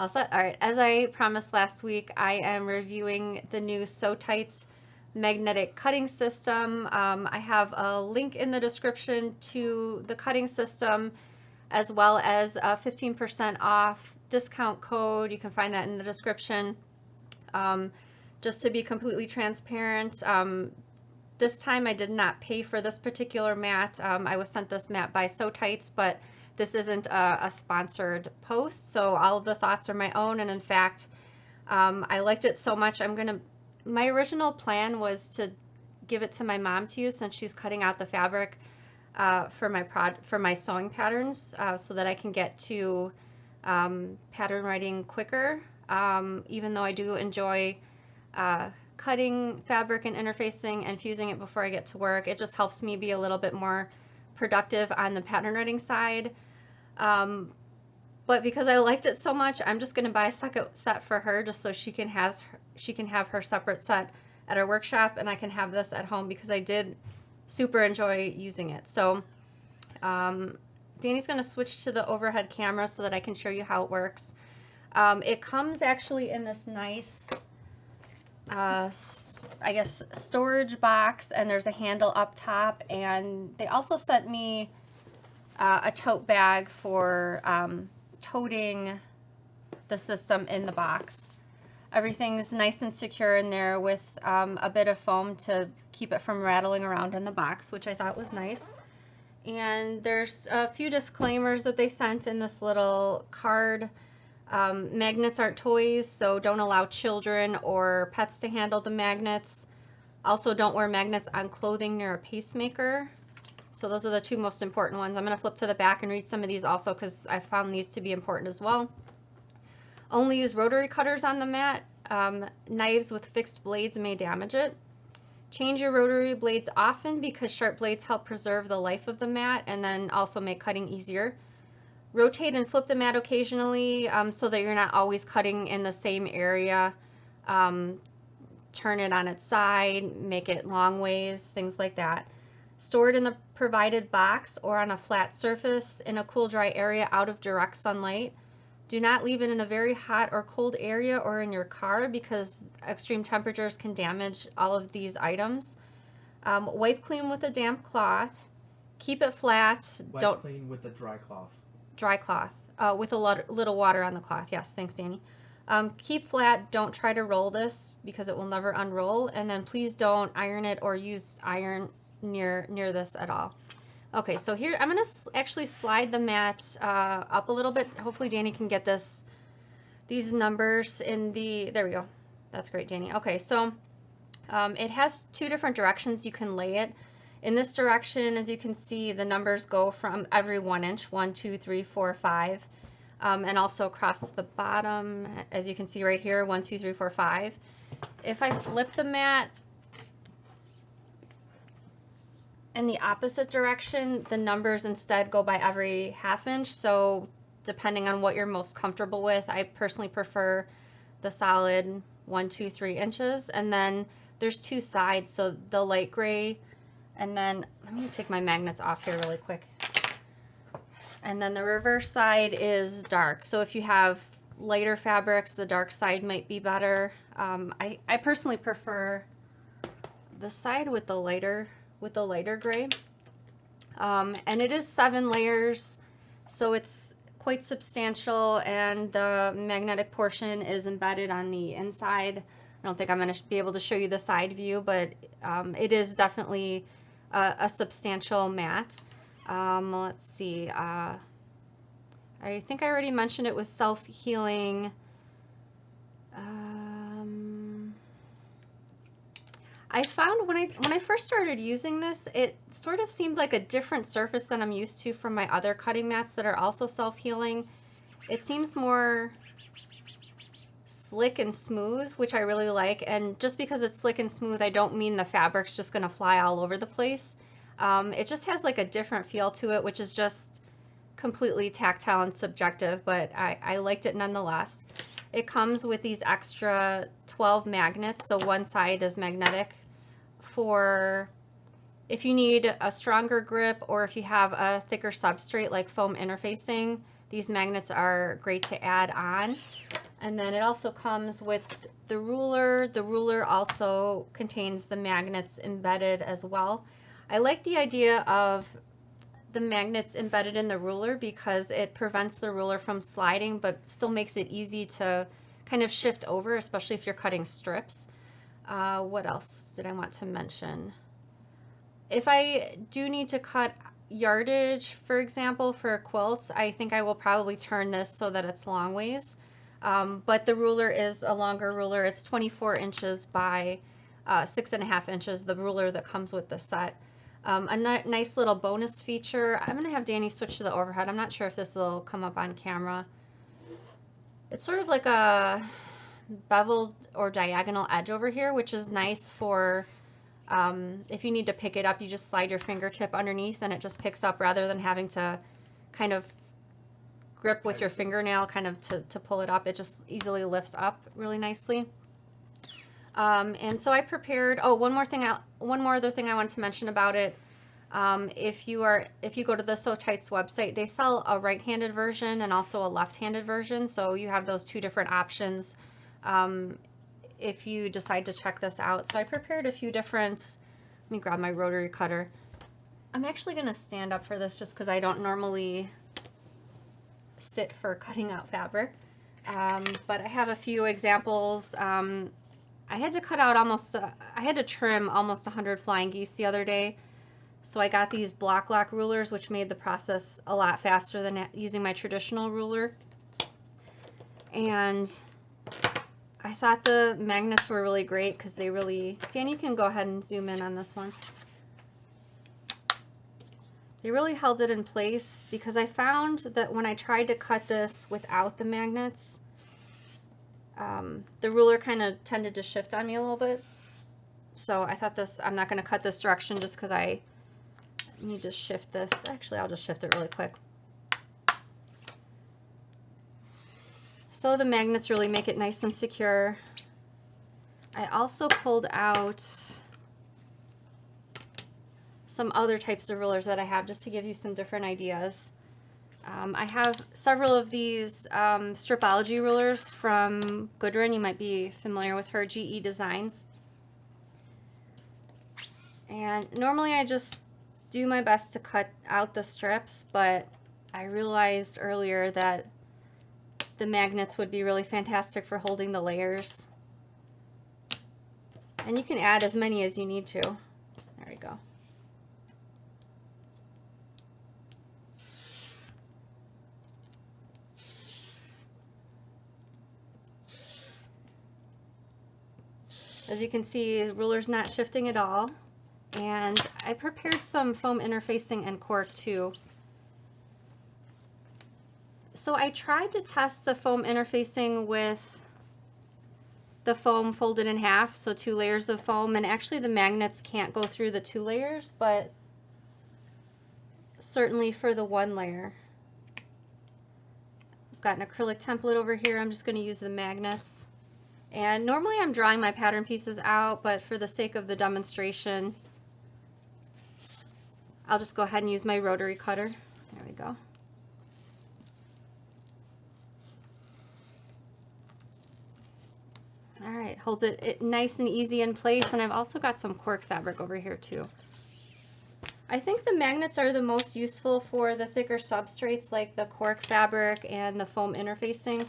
All set. All right. As I promised last week, I am reviewing the new Sewtites Magnetic Cutting System. I have a link in the description to the cutting system, as well as a 15% off discount code. You can find that in the description. Just to be completely transparent, this time I did not pay for this particular mat. I was sent this mat by Sewtites, but this isn't a sponsored post, so all of the thoughts are my own. And in fact, I liked it so much, my original plan was to give it to my mom to use, since she's cutting out the fabric for my sewing patterns, so that I can get to pattern writing quicker. Even though I do enjoy cutting fabric and interfacing and fusing it before I get to work, it just helps me be a little bit more productive on the pattern writing side. But because I liked it so much, I'm just going to buy a second set for her, just so she can have her separate set at her workshop, and I can have this at home, because I did super enjoy using it. So Danny's going to switch to the overhead camera so that I can show you how it works. It comes actually in this nice I guess storage box, and there's a handle up top, and they also sent me a tote bag for toting the system in the box. Everything's nice and secure in there, with a bit of foam to keep it from rattling around in the box, which I thought was nice. And there's a few disclaimers that they sent in this little card. Magnets aren't toys, so don't allow children or pets to handle the magnets. Also, don't wear magnets on clothing near a pacemaker. So those are the two most important ones. I'm going to flip to the back and read some of these also, because I found these to be important as well. Only use rotary cutters on the mat. Knives with fixed blades may damage it. Change your rotary blades often, because sharp blades help preserve the life of the mat and then also make cutting easier. Rotate and flip the mat occasionally, so that you're not always cutting in the same area. Turn it on its side, make it long ways, things like that. Store it in the provided box or on a flat surface in a cool, dry area out of direct sunlight. Do not leave it in a very hot or cold area or in your car, because extreme temperatures can damage all of these items. Wipe clean with a damp cloth. Keep it flat. Wipe clean with a dry cloth. Dry cloth, with a little water on the cloth. Yes, thanks, Danny. Keep flat. Don't try to roll this, because it will never unroll. And then please don't iron it or use iron near this at all. Okay, so here I'm going to actually slide the mat up a little bit. Hopefully Danny can get these numbers in the, there we go. That's great, Danny. Okay, so it has two different directions you can lay it. In this direction, as you can see, the numbers go from every 1 inch, 1, 2, 3, 4, 5, and also across the bottom, as you can see right here, 1, 2, 3, 4, 5. If I flip the mat in the opposite direction, the numbers instead go by every 1/2 inch. So depending on what you're most comfortable with, I personally prefer the solid 1, 2, 3 inches. And then there's two sides, so the light gray. And then, let me take my magnets off here really quick. And then the reverse side is dark. So if you have lighter fabrics, the dark side might be better. I personally prefer the side with the lighter gray. And it is 7 layers, so it's quite substantial, and the magnetic portion is embedded on the inside. I don't think I'm going to be able to show you the side view, but it is definitely a substantial mat. Let's see. I think I already mentioned it was self-healing. I found when I first started using this, it sort of seemed like a different surface than I'm used to from my other cutting mats that are also self-healing. It seems more slick and smooth, which I really like. And just because it's slick and smooth, I don't mean the fabric's just gonna fly all over the place. It just has like a different feel to it, which is just completely tactile and subjective, but I liked it nonetheless. It comes with these extra 12 magnets, so one side is magnetic for if you need a stronger grip, or if you have a thicker substrate like foam interfacing. these magnets are great to add on. And then it also comes with the ruler. The ruler also contains the magnets embedded as well. I like the idea of the magnets embedded in the ruler because it prevents the ruler from sliding, but still makes it easy to kind of shift over, especially if you're cutting strips. What else did I want to mention? If I do need to cut yardage, for example, for quilts, I think I will probably turn this so that it's long ways. But the ruler is a longer ruler. It's 24 inches by 6.5 inches, the ruler that comes with the set. A nice little bonus feature. I'm going to have Danny switch to the overhead. I'm not sure if this will come up on camera. It's sort of like a beveled or diagonal edge over here, which is nice for if you need to pick it up, you just slide your fingertip underneath and it just picks up rather than having to kind of grip with your fingernail kind of to pull it up. It just easily lifts up really nicely. And so I prepared, one more other thing I wanted to mention about it. If you go to the Sewtites website, they sell a right-handed version and also a left-handed version. So you have those two different options if you decide to check this out. So I prepared a few different, let me grab my rotary cutter. I'm actually going to stand up for this just because I don't normally sit for cutting out fabric. But I have a few examples. I had to cut out I had to trim almost 100 flying geese the other day. So I got these block lock rulers, which made the process a lot faster than using my traditional ruler. And I thought the magnets were really great because they really, Dan, you can go ahead and zoom in on this one. They really held it in place because I found that when I tried to cut this without the magnets, the ruler kind of tended to shift on me a little bit. So I thought I'm not going to cut this direction just because I need to shift this. Actually, I'll just shift it really quick. So the magnets really make it nice and secure. I also pulled out some other types of rulers that I have just to give you some different ideas. I have several of these stripology rulers from Goodrin. You might be familiar with her, GE Designs. And normally I just do my best to cut out the strips, but I realized earlier that the magnets would be really fantastic for holding the layers. And you can add as many as you need to. There we go. As you can see, the ruler's not shifting at all. And I prepared some foam interfacing and cork too. So I tried to test the foam interfacing with the foam folded in half, so 2 layers of foam, and actually the magnets can't go through the 2 layers, but certainly for the 1 layer. I've got an acrylic template over here. I'm just going to use the magnets. And normally I'm drawing my pattern pieces out, but for the sake of the demonstration, I'll just go ahead and use my rotary cutter. There we go. All right, holds it nice and easy in place, and I've also got some cork fabric over here too. I think the magnets are the most useful for the thicker substrates like the cork fabric and the foam interfacing.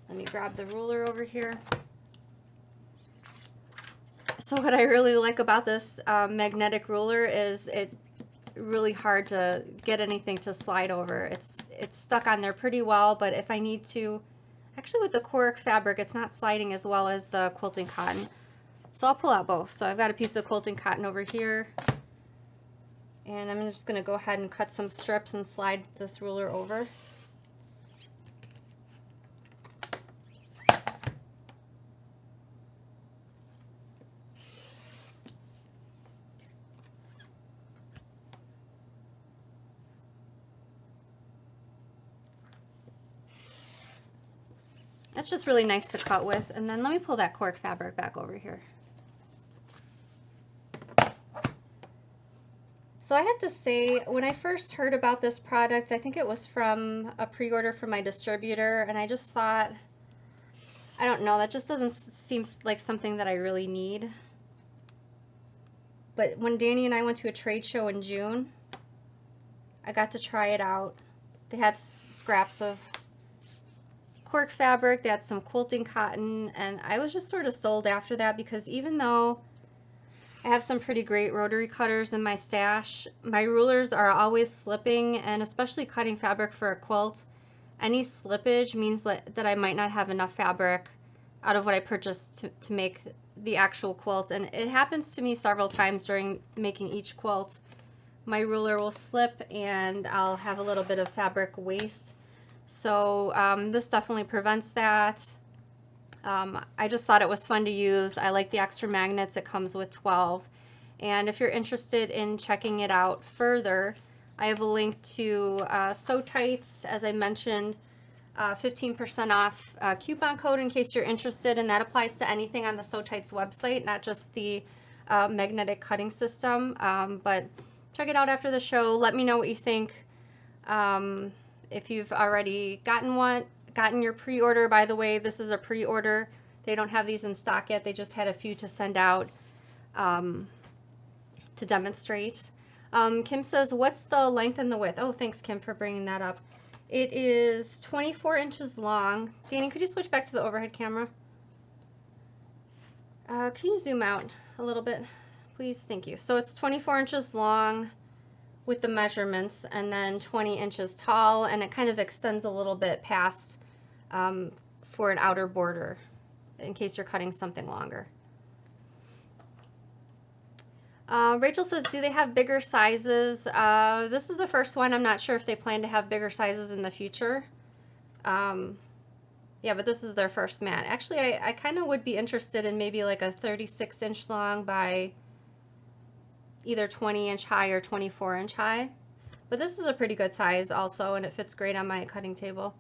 Let me grab the ruler over here. So what I really like about this magnetic ruler is it's really hard to get anything to slide over. It's stuck on there pretty well, but if I need to, actually with the cork fabric, it's not sliding as well as the quilting cotton. So I'll pull out both. So I've got a piece of quilting cotton over here, and I'm just going to go ahead and cut some strips and slide this ruler over. It's just really nice to cut with. And then let me pull that cork fabric back over here. So I have to say, when I first heard about this product, I think it was from a pre-order from my distributor, and I just thought, I don't know, that just doesn't seem like something that I really need. But when Danny and I went to a trade show in June, I got to try it out. They had scraps of cork fabric, they had some quilting cotton, and I was just sort of sold after that, because even though I have some pretty great rotary cutters in my stash, my rulers are always slipping, and especially cutting fabric for a quilt, any slippage means that I might not have enough fabric out of what I purchased to make the actual quilt. And it happens to me several times during making each quilt. My ruler will slip and I'll have a little bit of fabric waste. So this definitely prevents that. I just thought it was fun to use. I like the extra magnets. It comes with 12. And if you're interested in checking it out further, I have a link to Sewtites, as I mentioned, 15% off coupon code in case you're interested, and that applies to anything on the Sewtites website, not just the magnetic cutting system. But check it out after the show. Let me know what you think. If you've already gotten your pre-order, by the way, this is a pre-order. They don't have these in stock yet. They just had a few to send out to demonstrate. Kim says, what's the length and the width? Oh, thanks, Kim, for bringing that up. It is 24 inches long. Danny, could you switch back to the overhead camera? Can you zoom out a little bit, please? Thank you. So it's 24 inches long with the measurements, and then 20 inches tall, and it kind of extends a little bit past for an outer border in case you're cutting something longer. Rachel says, do they have bigger sizes? This is the first one. I'm not sure if they plan to have bigger sizes in the future. Yeah, but this is their first mat. Actually, I kind of would be interested in maybe like a 36-inch long by either 20-inch high or 24-inch high. But this is a pretty good size also, and it fits great on my cutting table.